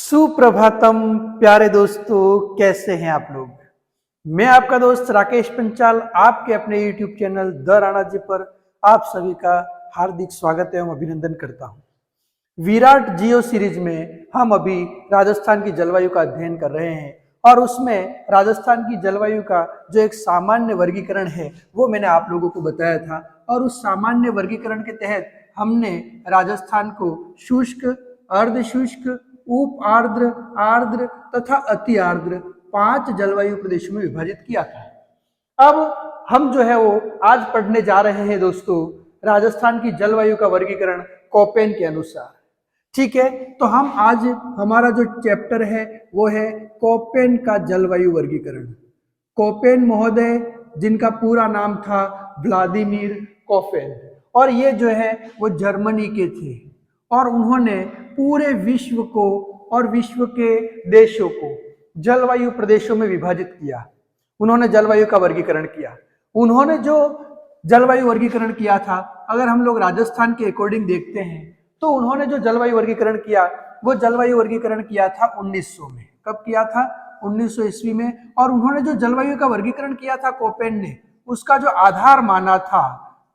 सुप्रभातम प्यारे दोस्तों, कैसे हैं आप लोग। मैं आपका दोस्त राकेश पंचाल आपके अपने YouTube channel the Rana ji पर आप सभी का हार्दिक स्वागत एवं अभिनंदन करता हूं। विराट जियो सीरीज में हम अभी राजस्थान की जलवायु का अध्ययन कर रहे हैं और उसमें राजस्थान की जलवायु का जो एक सामान्य वर्गीकरण है वो मैंने आप लोगों को बताया था और उस सामान्य वर्गीकरण के तहत हमने राजस्थान को शुष्क, अर्धशुष्क, उप आर्द्र, आर्द्र तथा अति आर्द्र 5 जलवायु प्रदेशों में विभाजित किया था। अब हम जो है वो आज पढ़ने जा रहे हैं दोस्तों राजस्थान की जलवायु का वर्गीकरण कोपेन के अनुसार। ठीक है, तो हम आज हमारा जो चैप्टर है वो है कोपेन का जलवायु वर्गीकरण। कोपेन महोदय, जिनका पूरा नाम था व्लादिमीर कोपेन, और ये जो है वो जर्मनी के थे और उन्होंने पूरे विश्व को और विश्व के देशों को जलवायु प्रदेशों में विभाजित किया। उन्होंने जलवायु का वर्गीकरण किया। उन्होंने जो जलवायु वर्गीकरण किया था, अगर हम लोग राजस्थान के अकॉर्डिंग देखते हैं तो उन्होंने जो जलवायु वर्गीकरण किया वो जलवायु वर्गीकरण किया था 1900 में। कब किया था? 1900 ईस्वी में। और उन्होंने जो जलवायु का वर्गीकरण किया था कोपेन ने, उसका जो आधार माना था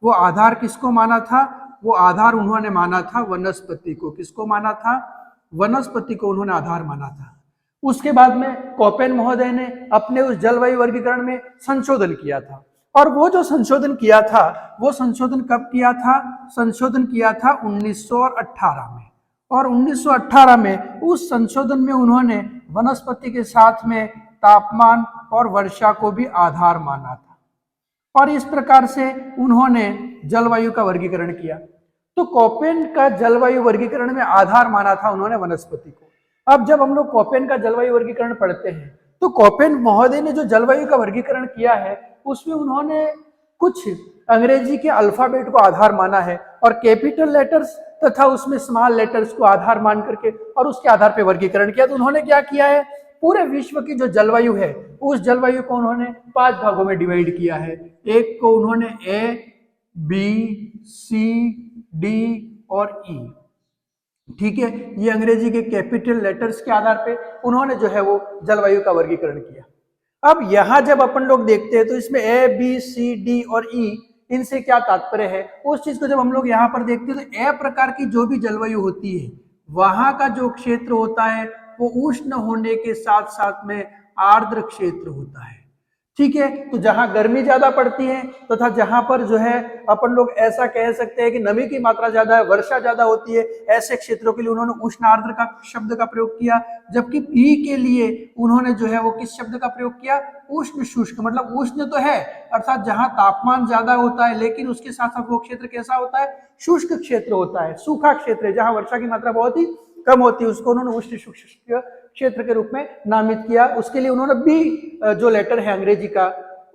वो आधार किसको माना था? वो आधार उन्होंने माना था वनस्पति को। किसको माना था? वनस्पति को उन्होंने आधार माना था। उसके बाद में कोपेन महोदय ने अपने उस जलवायु वर्गीकरण में संशोधन किया था और वो जो संशोधन किया था वो संशोधन कब किया था? संशोधन किया था 1918 में। और 1918 में उस संशोधन में उन्होंने वनस्पति के साथ में तापमान और वर्षा को भी आधार माना था और इस प्रकार से उन्होंने जलवायु का वर्गीकरण किया। तो कोपेन का जलवायु वर्गीकरण में आधार माना था उन्होंने वनस्पति को। अब जब हम लोग कोपेन का जलवायु वर्गीकरण पढ़ते हैं तो कोपेन महोदय ने जो जलवायु का वर्गीकरण किया है उसमें उन्होंने कुछ अंग्रेजी के अल्फाबेट को आधार माना है और कैपिटल लेटर्स तथा उसमें स्मॉल लेटर्स को आधार मान करके और उसके आधार पर वर्गीकरण किया। तो उन्होंने क्या किया है, पूरे विश्व की जो जलवायु है उस जलवायु को उन्होंने 5 भागों में डिवाइड किया है। एक को उन्होंने ए, बी, सी, डी और ई। ठीक है, ये अंग्रेजी के कैपिटल लेटर्स के आधार पे उन्होंने जो है वो जलवायु का वर्गीकरण किया। अब यहां जब अपन लोग देखते हैं तो इसमें ए, बी, सी, डी और ई, इनसे क्या तात्पर्य है उस चीज को जब हम लोग यहाँ पर देखते हैं तो ए प्रकार की जो भी जलवायु होती है वहां का जो क्षेत्र होता है वो उष्ण होने के साथ साथ में आर्द्र क्षेत्र होता है। ठीक है, तो जहां गर्मी ज्यादा पड़ती है तथा जहां पर जो है अपन लोग ऐसा कह सकते हैं कि नमी की मात्रा ज्यादा है, वर्षा ज्यादा होती है, ऐसे क्षेत्रों के लिए उन्होंने उष्ण आर्द्र का शब्द का प्रयोग किया। जबकि ई के लिए उन्होंने जो है वो किस शब्द का प्रयोग किया? उष्ण शुष्क। मतलब उष्ण तो है अर्थात जहां तापमान ज्यादा होता है लेकिन उसके साथ साथ वो क्षेत्र कैसा होता है? शुष्क क्षेत्र होता है, सूखा क्षेत्र है, जहां वर्षा की मात्रा बहुत ही कम होती है, उसको उन्होंने उष्ण शुष्क क्षेत्र के रूप में नामित किया। उसके लिए उन्होंने बी जो लेटर है अंग्रेजी का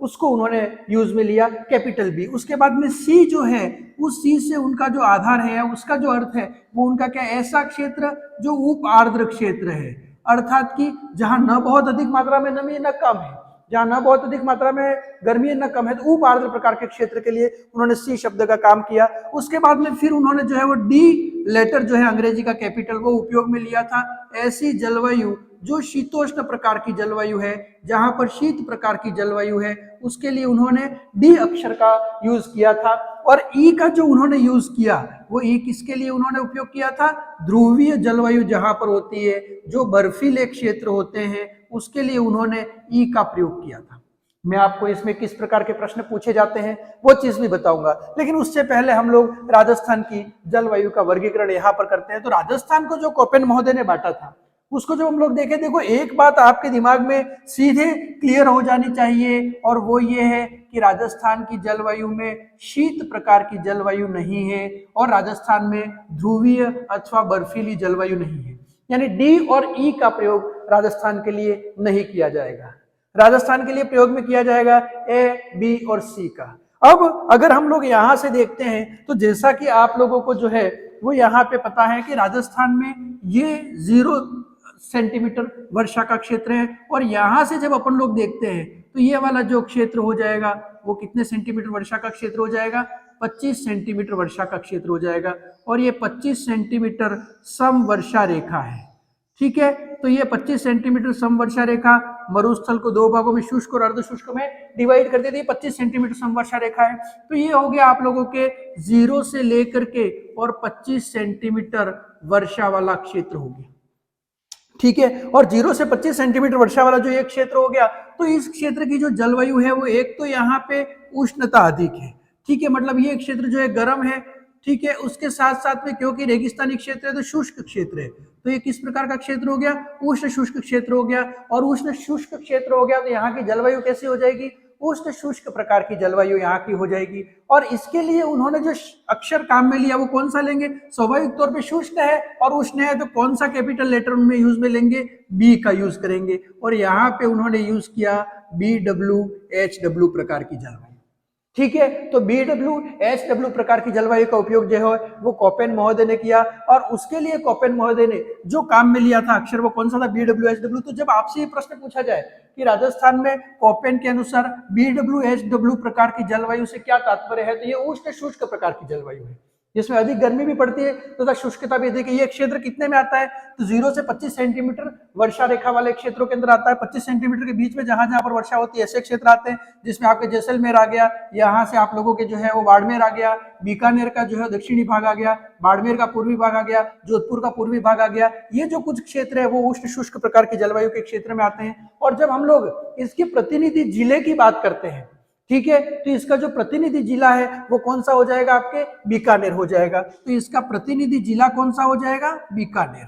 उसको उन्होंने यूज में लिया, कैपिटल बी। उसके बाद में सी जो है उस सी से उनका जो आधार है उसका जो अर्थ है वो उनका क्या? ऐसा क्षेत्र जो उप आर्द्र क्षेत्र है, अर्थात कि जहां न बहुत अधिक मात्रा में नमी न कम है, जहां न बहुत अधिक मात्रा में गर्मी न कम है, तो उप आर्द्र प्रकार के क्षेत्र के लिए उन्होंने सी शब्द का काम किया। उसके बाद में फिर उन्होंने जो है वो डी लेटर जो है अंग्रेजी का कैपिटल वो उपयोग में लिया था। ऐसी जलवायु जो शीतोष्ण प्रकार की जलवायु है, जहां पर शीत प्रकार की जलवायु है, उसके लिए उन्होंने डी अक्षर का यूज किया था। और ई का जो उन्होंने यूज किया वो ई किसके लिए उन्होंने उपयोग किया था? ध्रुवीय जलवायु जहां पर होती है, जो बर्फीले क्षेत्र होते हैं, उसके लिए उन्होंने ई का प्रयोग किया था। मैं आपको इसमें किस प्रकार के प्रश्न पूछे जाते हैं वो चीज भी बताऊंगा, लेकिन उससे पहले हम लोग राजस्थान की जलवायु का वर्गीकरण यहाँ पर करते हैं। तो राजस्थान को जो कोपेन महोदय ने बांटा था उसको जो हम लोग देखें, देखो एक बात आपके दिमाग में सीधे क्लियर हो जानी चाहिए और वो ये है कि राजस्थान की जलवायु में शीत प्रकार की जलवायु नहीं है और राजस्थान में ध्रुवीय अथवा बर्फीली जलवायु नहीं है। यानी डी और ई का प्रयोग राजस्थान के लिए नहीं किया जाएगा। राजस्थान के लिए प्रयोग में किया जाएगा ए, बी और सी का। अब अगर हम लोग यहां से देखते हैं तो जैसा कि आप लोगों को जो है वो यहाँ पे पता है कि राजस्थान में ये 0 सेंटीमीटर वर्षा का क्षेत्र है और यहां से जब अपन लोग देखते हैं तो ये वाला जो क्षेत्र हो जाएगा वो कितने सेंटीमीटर वर्षा का क्षेत्र हो जाएगा? 25 सेंटीमीटर वर्षा का क्षेत्र हो जाएगा। और ये 25 सेंटीमीटर सम वर्षा रेखा है। ठीक है, तो ये 25 सेंटीमीटर समवर्षा रेखा मरुस्थल को दो भागों में, शुष्क और अर्धशुष्क में डिवाइड कर देती है। 25 सेंटीमीटर समवर्षा रेखा है। तो ये हो गया आप लोगों के 0 से लेकर के और 25 सेंटीमीटर वर्षा वाला क्षेत्र हो गया। ठीक है, और 0 से 25 सेंटीमीटर वर्षा वाला जो एक क्षेत्र हो गया, तो इस क्षेत्र की जो जलवायु है वो एक तो यहाँ पे उष्णता अधिक है। ठीक है, मतलब ये क्षेत्र जो है गर्म है। ठीक है, उसके साथ साथ में क्योंकि रेगिस्तानी क्षेत्र है तो शुष्क क्षेत्र है, तो ये किस प्रकार का क्षेत्र हो गया? उष्ण शुष्क क्षेत्र हो गया। और उष्ण शुष्क क्षेत्र हो गया तो यहाँ की जलवायु कैसी हो जाएगी? उष्ण शुष्क प्रकार की जलवायु यहाँ की हो जाएगी। और इसके लिए उन्होंने जो अक्षर काम में लिया वो कौन सा लेंगे? स्वाभाविक तौर पे शुष्क है और उष्ण है, तो कौन सा कैपिटल लेटर उनमें यूज में लेंगे? बी का यूज करेंगे। और यहाँ पे उन्होंने यूज किया BWHW प्रकार की जलवायु। ठीक है, तो BWHW प्रकार की जलवायु का उपयोग जो है वो कोपेन महोदय ने किया। और उसके लिए कोपेन महोदय ने जो काम में लिया था अक्षर वो कौन सा था? BWHW। तो जब आपसे ये प्रश्न पूछा जाए कि राजस्थान में कोपेन के अनुसार BWHW प्रकार की जलवायु से क्या तात्पर्य है, तो ये उष्ण शुष्क प्रकार की जलवायु है जिसमें अधिक गर्मी भी पड़ती है तथा शुष्कता भी अधिक है। ये क्षेत्र कितने में आता है? तो 0 से 25 सेंटीमीटर वर्षा रेखा वाले क्षेत्रों के अंदर आता है। 25 सेंटीमीटर के बीच में जहां जहां पर वर्षा होती है ऐसे क्षेत्र आते हैं, जिसमें आपके जैसलमेर आ गया, यहाँ से आप लोगों के जो है वो बाड़मेर आ गया, बीकानेर का जो है दक्षिणी भाग आ गया, बाड़मेर का पूर्वी भाग आ गया, जोधपुर का पूर्वी भाग आ गया। ये जो कुछ क्षेत्र है वो उष्ण शुष्क प्रकार की जलवायु के क्षेत्र में आते हैं। और जब हम लोग इसके प्रतिनिधि जिले की बात करते हैं, ठीक है, तो इसका जो प्रतिनिधि जिला है वो कौन सा हो जाएगा? आपके बीकानेर हो जाएगा। तो इसका प्रतिनिधि जिला कौन सा हो जाएगा? बीकानेर।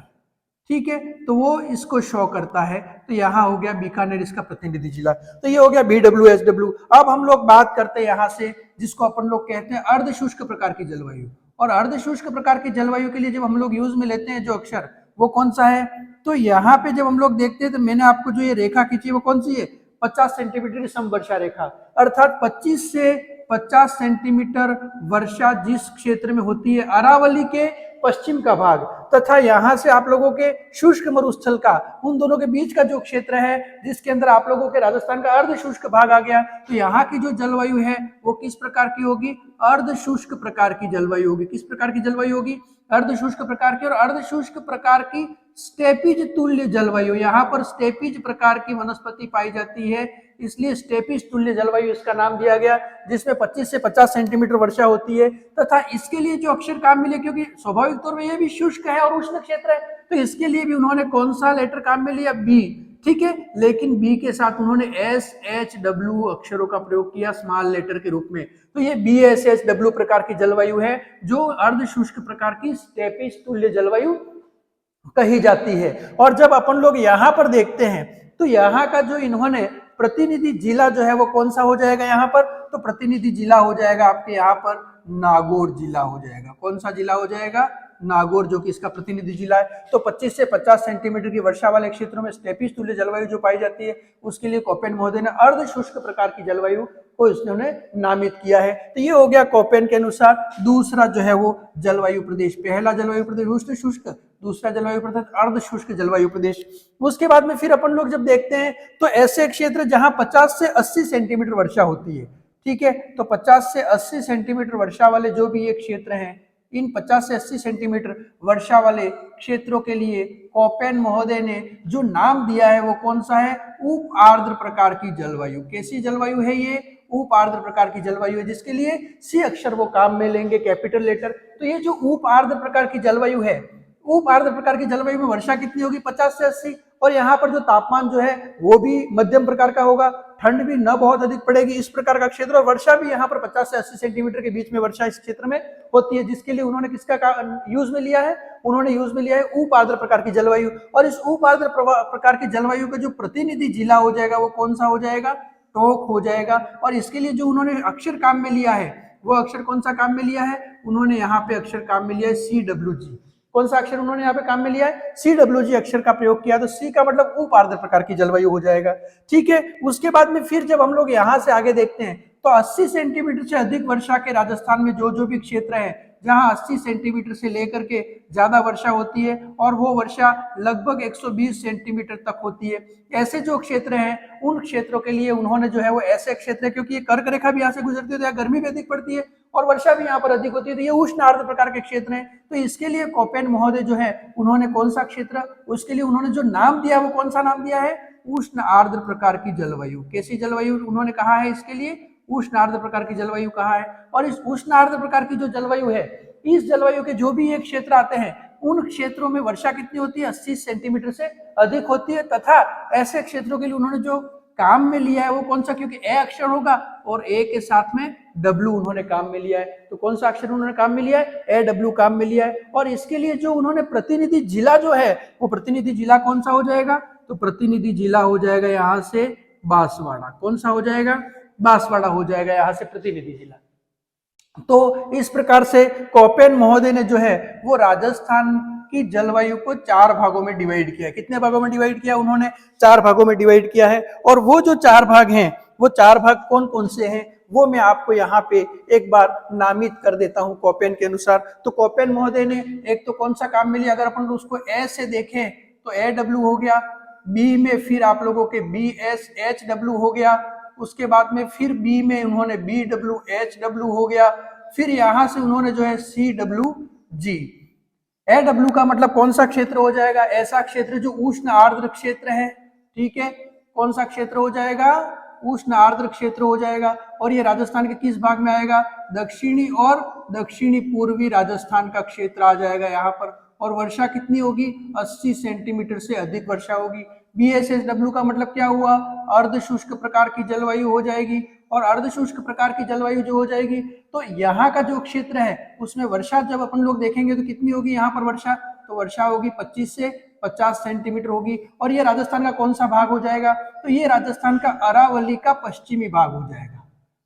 ठीक है, तो वो इसको शो करता है, तो यहाँ हो गया बीकानेर इसका प्रतिनिधि जिला। तो ये हो गया BWHW। अब हम लोग बात करते हैं यहाँ से जिसको अपन लोग कहते हैं अर्धशुष्क प्रकार की जलवायु। और अर्धशुष्क प्रकार की जलवायु के लिए जब हम लोग यूज में लेते हैं जो अक्षर, वो कौन सा है? तो यहाँ पे जब हम लोग देखते हैं तो मैंने आपको जो ये रेखा खींची वो कौन सी है? 50 सेंटीमीटर की समवर्षा रेखा, अर्थात 25 से 50 सेंटीमीटर वर्षा जिस क्षेत्र में होती है अरावली के पश्चिम का भाग तथा यहाँ से आप लोगों के शुष्क मरुस्थल का, उन दोनों के बीच का जो क्षेत्र है जिसके अंदर आप लोगों के राजस्थान का अर्ध शुष्क भाग आ गया, तो यहाँ की जो जलवायु है वो किस प्रकार की होगी? अर्ध शुष्क प्रकार की जलवायु होगी। किस प्रकार की जलवायु होगी? अर्ध शुष्क प्रकार की। और अर्ध शुष्क प्रकार की स्टेपिज तुल्य जलवायु, यहाँ पर स्टेपिज प्रकार की वनस्पति पाई जाती है, इसलिए स्टेपिज तुल्य जलवायु इसका नाम दिया गया, जिसमें 25 से 50 सेंटीमीटर वर्षा होती है। तथा इसके लिए जो अक्षर काम मिले, क्योंकि स्वाभाविक तौर पर यह भी शुष्क है और उष्ण क्षेत्र है, तो इसके लिए भी उन्होंने कौन सा लेटर काम में लिया? बी। ठीक है, लेकिन बी के साथ उन्होंने SHW अक्षरों का प्रयोग किया स्मॉल लेटर के रूप में। तो ये BSHW प्रकार की जलवायु है जो अर्ध शुष्क प्रकार की स्टेपिज तुल्य जलवायु कही जाती है। और जब अपन लोग यहाँ पर देखते हैं तो यहाँ का जो इन्होंने प्रतिनिधि जिला जो है वो कौन सा हो जाएगा? यहाँ पर तो प्रतिनिधि जिला हो जाएगा आपके यहाँ पर नागौर जिला हो जाएगा। कौन सा जिला हो जाएगा? नागौर, जो कि इसका प्रतिनिधि जिला है। तो 25 से 50 सेंटीमीटर की वर्षा वाले क्षेत्रों में स्टेपिज तुल्य जलवायु जो पाई जाती है, उसके लिए कोपेन महोदय ने अर्ध शुष्क प्रकार की जलवायु को इसने नामित किया है। तो ये हो गया कोपेन के अनुसार दूसरा जो है वो जलवायु प्रदेश। पहला जलवायु प्रदेश उष्ण शुष्क, दूसरा जलवायु प्रदेश अर्ध शुष्क जलवायु प्रदेश। उसके बाद में फिर अपन लोग जब देखते हैं तो ऐसे क्षेत्र जहां 50 से 80 सेंटीमीटर वर्षा होती है, ठीक है, तो 50 से 80 सेंटीमीटर वर्षा वाले जो भी ये क्षेत्र हैं, इन 50 से 80 सेंटीमीटर वर्षा वाले क्षेत्रों के लिए कोपेन महोदय ने जो नाम दिया है वो कौन सा है? उप आर्द्र प्रकार की जलवायु। कैसी जलवायु है ये? उप आर्द्र प्रकार की जलवायु है, जिसके लिए सी अक्षर वो काम में लेंगे, कैपिटल लेटर। तो ये जो उप आर्द्र प्रकार की जलवायु है, उप आर्द्र प्रकार की जलवायु में वर्षा कितनी होगी? 50 से 80। और यहाँ पर जो तापमान जो है वो भी मध्यम प्रकार का होगा, ठंड भी न बहुत अधिक पड़ेगी, इस प्रकार का क्षेत्र। और वर्षा भी यहाँ पर 50 से 80 सेंटीमीटर के बीच में वर्षा इस क्षेत्र में होती है, जिसके लिए उन्होंने किसका यूज में लिया है? उन्होंने यूज में लिया है उप आर्द्र प्रकार की जलवायु। और इस उप आर्द्र प्रकार की जलवायु का जो प्रतिनिधि जिला हो जाएगा वो कौन सा हो जाएगा? टोंक हो जाएगा। और इसके लिए जो उन्होंने अक्षर काम में लिया है वो अक्षर कौन सा काम में लिया है? उन्होंने यहाँ पे अक्षर काम में लिया है CWG। कौन सा अक्षर उन्होंने यहाँ पे काम में लिया है? CWG अक्षर का प्रयोग किया। तो सी का मतलब उप आर्द्र प्रकार की जलवायु हो जाएगा। ठीक है, उसके बाद में फिर जब हम लोग यहाँ से आगे देखते हैं तो 80 सेंटीमीटर से अधिक वर्षा के राजस्थान में जो भी क्षेत्र है जहां 80 सेंटीमीटर से लेकर के ज्यादा वर्षा होती है और वो वर्षा लगभग 120 सेंटीमीटर तक होती है, ऐसे जो क्षेत्र हैं उन क्षेत्रों के लिए उन्होंने जो है वो ऐसे क्षेत्र है, क्योंकि ये कर्क रेखा भी यहाँ से गुजरती है तो यहाँ गर्मी भी अधिक पड़ती है, और वर्षा भी यहाँ पर अधिक होती है, तो ये उष्ण आर्द्र प्रकार के क्षेत्र हैं। तो इसके लिए कोपेन महोदय जो है उन्होंने कौन सा क्षेत्र, उसके लिए उन्होंने जो नाम दिया वो कौन सा नाम दिया है, उष्ण आर्द्र प्रकार की जलवायु। कैसी जलवायु उन्होंने कहा है, इसके लिए उष्ण आर्द्र प्रकार की जलवायु कहा है। और इस उष्ण आर्द्र प्रकार की जो जलवायु है, इस जलवायु के जो भी ये क्षेत्र आते हैं उन क्षेत्रों में वर्षा कितनी होती है, 80 सेंटीमीटर से अधिक होती है। तथा ऐसे क्षेत्रों के लिए उन्होंने जो काम में लिया है वो कौन सा, क्योंकि ए अक्षर होगा और ए के साथ में डब्ल्यू उन्होंने काम में लिया है, तो कौन सा अक्षर उन्होंने काम में लिया है, ए डब्ल्यू काम में लिया है। और इसके लिए जो उन्होंने प्रतिनिधि जिला जो है वो प्रतिनिधि जिला कौन सा हो जाएगा, तो प्रतिनिधि जिला हो जाएगा यहाँ से बांसवाड़ा। कौन सा हो जाएगा, बांसवाड़ा हो जाएगा यहाँ से प्रतिनिधि जिला। तो इस प्रकार से कोपेन महोदय ने जो है वो राजस्थान की जलवायु को 4 भागों में डिवाइड किया। कितने भागों में डिवाइड किया, उन्होंने 4 भागों में डिवाइड किया है। और वो जो 4 भाग हैं, वो 4 भाग कौन कौन से हैं वो मैं आपको यहाँ पे एक बार नामित कर देता हूँ कोपेन के अनुसार। तो कोपेन महोदय ने एक तो कौन सा काम में लिया, अगर अपन उसको ए से देखें तो ए डब्ल्यू हो गया, बी में फिर आप लोगों के बी एस एच डब्ल्यू हो गया, उसके बाद में फिर बी में उन्होंने बी डब्ल्यू एच डब्ल्यू हो गया, फिर यहां से उन्होंने जो है C W G. A W का मतलब कौन सा क्षेत्र हो जाएगा, ऐसा क्षेत्र जो उष्ण आर्द्र क्षेत्र है। ठीक है, कौन सा क्षेत्र हो जाएगा, उष्ण आर्द्र क्षेत्र हो जाएगा। और ये राजस्थान के किस भाग में आएगा, दक्षिणी और दक्षिणी पूर्वी राजस्थान का क्षेत्र आ जाएगा यहाँ पर। और वर्षा कितनी होगी, 80 सेंटीमीटर से अधिक वर्षा होगी। BSSW का मतलब क्या हुआ, अर्ध शुष्क प्रकार की जलवायु हो जाएगी। और अर्ध शुष्क प्रकार की जलवायु जो हो जाएगी तो यहाँ का जो क्षेत्र है उसमें वर्षा जब अपन लोग देखेंगे तो कितनी होगी यहाँ पर वर्षा, तो वर्षा होगी 25 से 50 सेंटीमीटर होगी। और ये राजस्थान का कौन सा भाग हो जाएगा, तो ये राजस्थान का अरावली का पश्चिमी भाग हो जाएगा,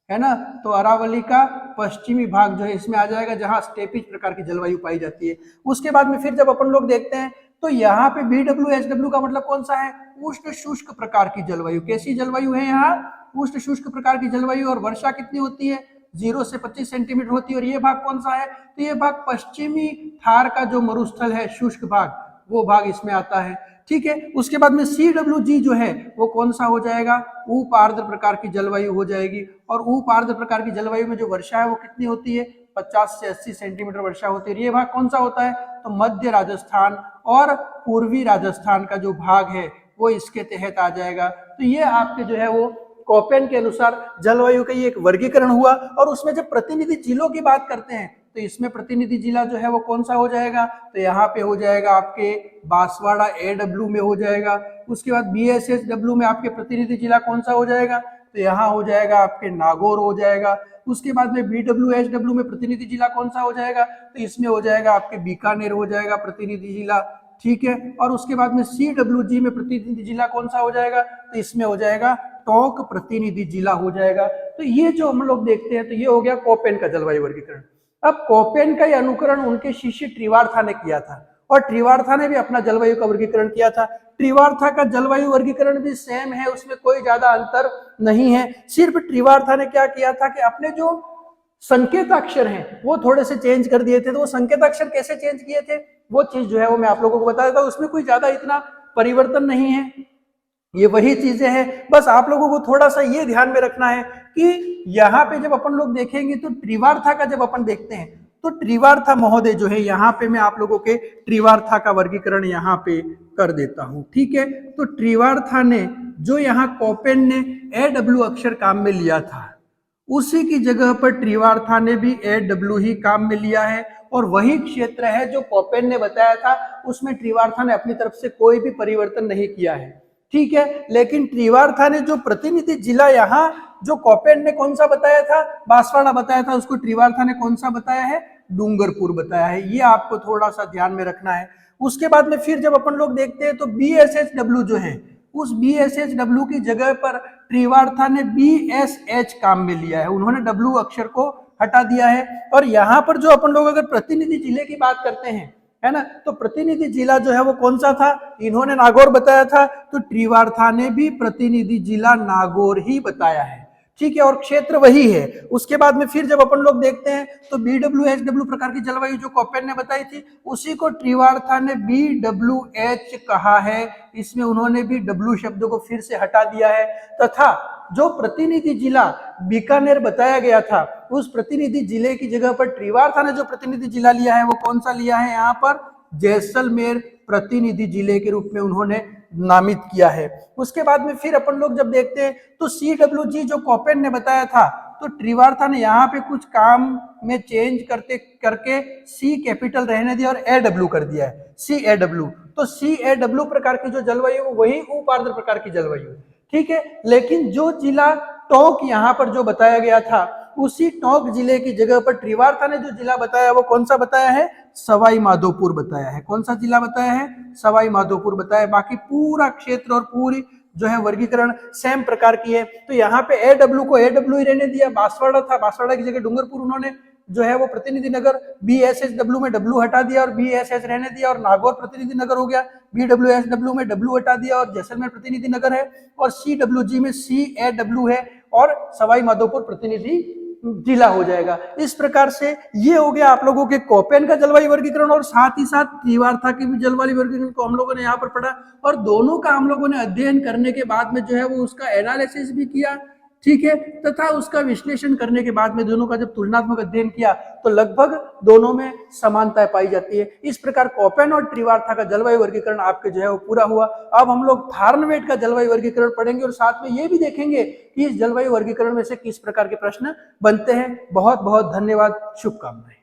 है ना। तो अरावली का पश्चिमी भाग जो है इसमें आ जाएगा, जहां स्टेपिज प्रकार की जलवायु पाई जाती है। उसके बाद में फिर जब अपन लोग देखते हैं तो यहाँ पे BWHW का मतलब कौन सा है, उष्ण शुष्क प्रकार की जलवायु। कैसी जलवायु है यहाँ, उष्ण शुष्क प्रकार की जलवायु। और वर्षा कितनी होती है, 0 से 25 सेंटीमीटर होती है। और ये भाग कौन सा है, तो ये भाग पश्चिमी थार का जो मरुस्थल है, शुष्क भाग, वो भाग इसमें आता है। ठीक है, उसके बाद में CWG जो है वो कौन सा हो जाएगा, उप आर्द्र प्रकार की जलवायु हो जाएगी। और उप आर्द्र प्रकार की जलवायु में जो वर्षा है वो कितनी होती है, 50 से 80 सेंटीमीटर वर्षा होती है। ये भाग कौन सा होता है, तो मध्य राजस्थान और पूर्वी राजस्थान का जो भाग है वो इसके तहत आ जाएगा। तो ये आपके जो है वो कोपेन के अनुसार जलवायु का ये एक वर्गीकरण हुआ। और उसमें जब प्रतिनिधि जिलों की बात करते हैं तो इसमें प्रतिनिधि जिला जो है वो कौन सा हो जाएगा, तो यहाँ पे हो जाएगा आपके बांसवाड़ा AW में हो जाएगा। उसके बाद BSSW में आपके प्रतिनिधि जिला कौन सा हो जाएगा, तो यहाँ हो जाएगा आपके नागौर हो जाएगा। उसके बाद में BWHW में प्रतिनिधि जिला कौन सा हो जाएगा, तो इसमें हो जाएगा आपके बीकानेर हो जाएगा प्रतिनिधि जिला। ठीक है, और उसके बाद में CWG में प्रतिनिधि जिला कौन सा हो जाएगा, तो इसमें हो जाएगा टोंक प्रतिनिधि जिला हो जाएगा। तो ये जो हम लोग देखते हैं तो ये हो गया कोपेन का जलवायु वर्गीकरण। अब कोपेन का अनुकरण उनके शिष्य ट्रिवार्था ने किया था और ट्रिवार्था ने भी अपना जलवायु का वर्गीकरण किया था। ट्रिवार्था का जलवायु वर्गीकरण भी सेम है, उसमें कोई ज्यादा अंतर नहीं है। सिर्फ ट्रिवार्था ने क्या किया था कि अपने जो संकेताक्षर हैं वो थोड़े से चेंज कर दिए थे। तो वो संकेताक्षर कैसे चेंज किए थे वो चीज जो है वो मैं आप लोगों को बता देता हूँ। उसमें कोई ज्यादा इतना परिवर्तन नहीं है, ये वही चीजें हैं। बस आप लोगों को थोड़ा सा ये ध्यान में रखना है कि यहाँ पे जब अपन लोग देखेंगे तो ट्रिवार्था का जब अपन देखते हैं तो ट्रिवार्था महोदय जो है, यहाँ पे मैं आप लोगों के ट्रिवार्था का वर्गीकरण यहाँ पे कर देता हूँ। ठीक है, तो ट्रिवार्था ने जो यहाँ कोपेन ने AW अक्षर काम में लिया था उसी की जगह पर ट्रिवार्था ने भी AW ही काम में लिया है। और वही क्षेत्र है जो कोपेन ने बताया था, उसमें ट्रिवार्था ने अपनी तरफ से कोई भी परिवर्तन नहीं किया है। ठीक है, लेकिन ट्रिवार्था ने जो प्रतिनिधि जिला यहाँ जो कोपेन ने कौन सा बताया था, बांसवाड़ा बताया था, उसको ट्रिवार्था ने कौन सा बताया है, डूंगरपुर बताया है। ये आपको थोड़ा सा ध्यान में रखना है। उसके बाद में फिर जब अपन लोग देखते हैं तो BSHW जो है उस BSHW की जगह पर ट्रिवार्था ने BSH काम में लिया है। उन्होंने W अक्षर को हटा दिया है। और यहाँ पर जो अपन लोग अगर प्रतिनिधि जिले की बात करते हैं, है ना, तो प्रतिनिधि जिला जो है वो कौन सा था, इन्होंने नागौर बताया था, तो ट्रिवार्था ने भी प्रतिनिधि जिला नागौर ही बताया है। ठीक है, और क्षेत्र वही है। उसके बाद में फिर जब अपन लोग देखते हैं तो BWHW प्रकार की जलवायु जो कोपेन ने बताई थी, उसी को ट्रिवार्था ने BWH कहा है। इसमें उन्होंने भी W शब्द को फिर से हटा दिया है, तथा जो प्रतिनिधि जिला बीकानेर बताया गया था, उस प्रतिनिधि जिले की जगह पर ट्रिवार्था ने जो प्रतिनिधि जिला लिया है वो कौन सा लिया है, यहाँ पर जैसलमेर प्रतिनिधि जिले के रूप में उन्होंने नामित किया है। उसके बाद में फिर अपन लोग जब देखते हैं तो CWG जो कोपेन ने बताया था, तो ट्रिवार्था ने यहाँ पे कुछ काम में चेंज करके C कैपिटल रहने दिया और AW कर दिया है, CAW। तो CAW प्रकार की जो जलवायु वही उप आर्द्र प्रकार की जलवायु, ठीक है। लेकिन जो जिला टोंक यहाँ पर जो बताया गया था, उसी टोंक जिले की जगह पर ट्रिवार्था ने जो जिला बताया वो कौन सा बताया है, सवाई माधोपुर बताया है। कौन सा जिला बताया है, सवाई माधोपुर बताया। बाकी पूरा क्षेत्र और पूरी जो है वर्गीकरण सेम प्रकार की है। तो यहाँ पे AW को AW ही रहने दिया। बांसवाड़ा था, बांसवाड़ा की जगह डूंगरपुर उन्होंने जो है वो प्रतिनिधि नगर BSHW में W हटा दिया और BSH रहने दिया, और नागौर प्रतिनिधि नगर हो गया, BWSW में W हटा दिया और जैसलमेर प्रतिनिधि नगर है, और CWG में CAW है, और सवाई माधोपुर प्रतिनिधि जिला हो जाएगा। इस प्रकार से ये हो गया आप लोगों के कोपेन का जलवायु वर्गीकरण, और साथ ही साथ ट्रिवार्था के भी जलवायु वर्गीकरण को हम लोगों ने यहाँ पर पढ़ा, और दोनों का हम लोगों ने अध्ययन करने के बाद में जो है वो उसका एनालिसिस भी किया, ठीक है, तथा उसका विश्लेषण करने के बाद में दोनों का जब तुलनात्मक अध्ययन किया तो लगभग दोनों में समानता पाई जाती है। इस प्रकार कोपेन और ट्रिवार्था का जलवायु वर्गीकरण आपके जो है वो पूरा हुआ। अब हम लोग फार्नवेट का जलवायु वर्गीकरण पढ़ेंगे, और साथ में ये भी देखेंगे कि इस जलवायु वर्गीकरण में से किस प्रकार के प्रश्न बनते हैं। बहुत बहुत धन्यवाद, शुभकामनाएं।